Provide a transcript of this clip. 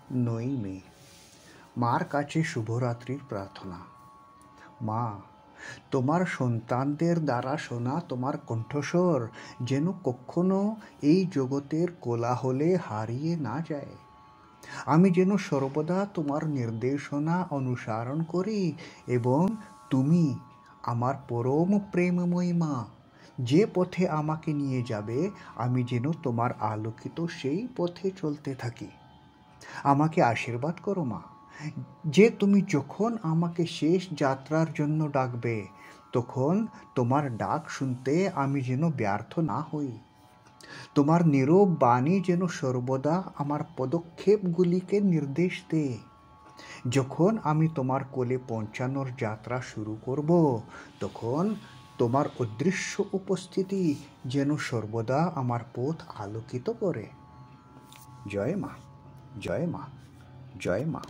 9 মে মার কাছে শুভরাত্রির প্রার্থনা। মা, তোমার সন্তানদের দ্বারা শোনা তোমার কণ্ঠস্বর যেন কখনো এই জগতের কোলাহলে হারিয়ে না যায়। আমি যেন সর্বদা তোমার নির্দেশনা অনুসরণ করি এবং তুমি আমার পরম প্রেমময়ী মা যে পথে আমাকে নিয়ে যাবে আমি যেন তোমার আলোকিত সেই পথে চলতে থাকি। আমাকে আশীর্বাদ করো মা, যে তুমি যখন আমাকে শেষ যাত্রার জন্য ডাকবে তখন তোমার ডাক শুনতে আমি যেন ব্যর্থ না হই। তোমার নীরব বাণী যেন সর্বদা আমার পদক্ষেপগুলিকে নির্দেশ দেয়। যখন আমি তোমার কোলে পৌঁছানোর যাত্রা শুরু করব তখন তোমার অদৃশ্য উপস্থিতি যেন সর্বদা আমার পথ আলোকিত করে। জয় মা, জয় মা, জয় মা।